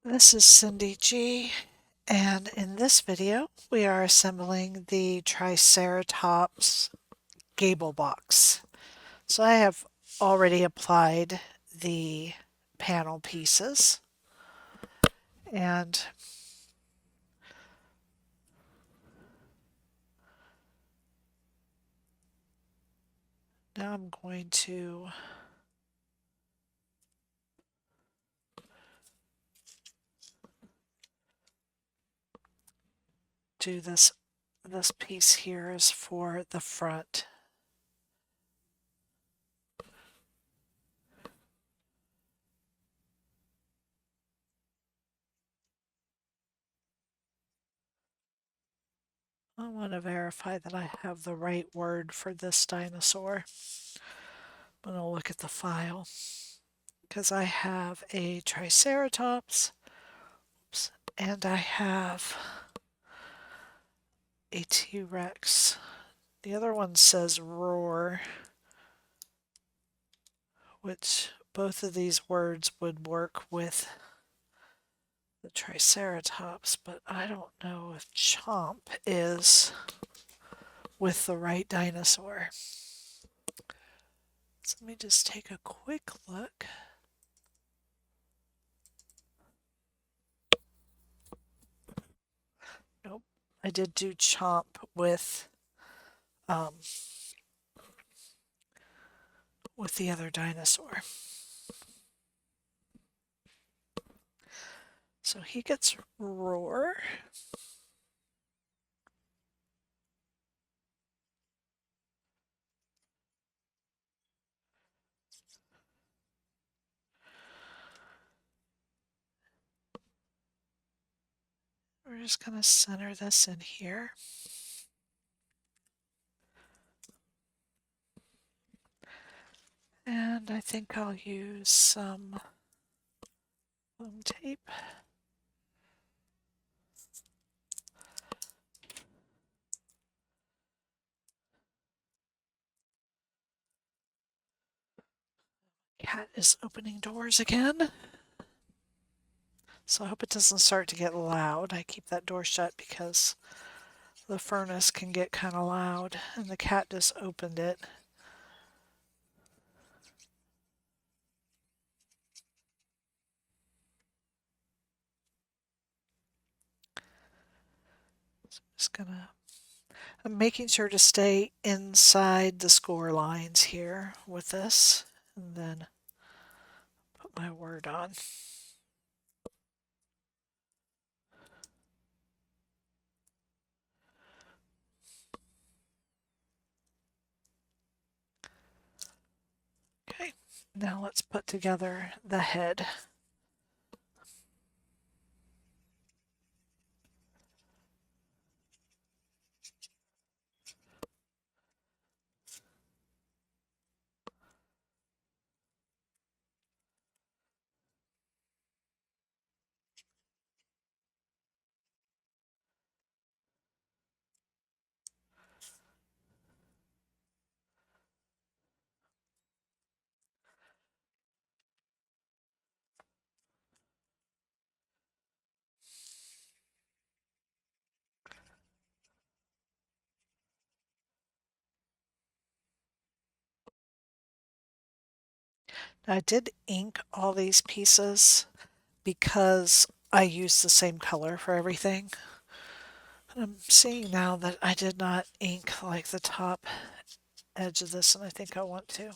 This is Cyndy G, and in this video we are assembling the Triceratops Gable box. So I have already applied the panel pieces, and now I'm going to do this piece here is for the front. I want to verify that I have the right word for this dinosaur. I'm going to look at the file because I have a Triceratops, and I have a T-Rex. The other one says roar, which both of these words would work with the Triceratops, but I don't know if chomp is with the right dinosaur. So let me just take a quick look. Nope, I did do chomp with the other dinosaur. So he gets roar. We're just going to center this in here. And I think I'll use some foam tape. Cat is opening doors again. So I hope it doesn't start to get loud. I keep that door shut because the furnace can get kind of loud, and the cat just opened it. So I'm making sure to stay inside the score lines here with this, and then put my word on. Okay, now let's put together the head. Now, I did ink all these pieces because I use the same color for everything. And I'm seeing now that I did not ink like the top edge of this, and I think I want to.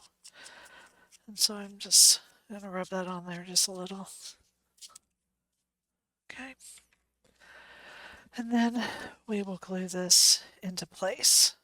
And so I'm just going to rub that on there just a little. Okay. And then we will glue this into place.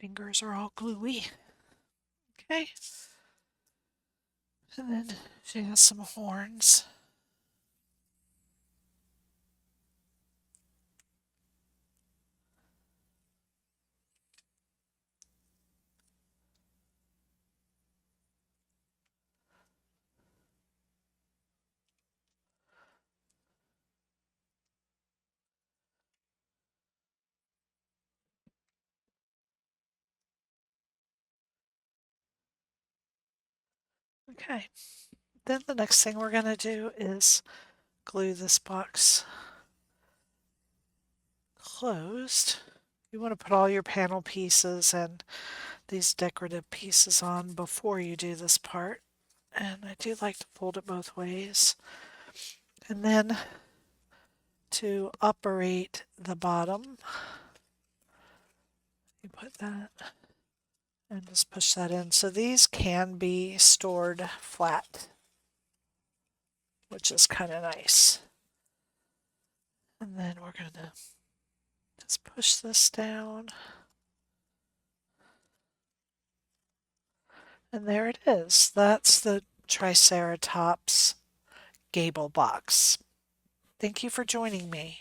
Fingers are all gluey. Okay. And then she has some horns. Okay, then the next thing we're going to do is glue this box closed. You want to put all your panel pieces and these decorative pieces on before you do this part. And I do like to fold it both ways. And then to operate the bottom, you put that and just push that in. So these can be stored flat, which is kind of nice. And then we're going to just push this down. And there it is. That's the Triceratops Gable box. Thank you for joining me.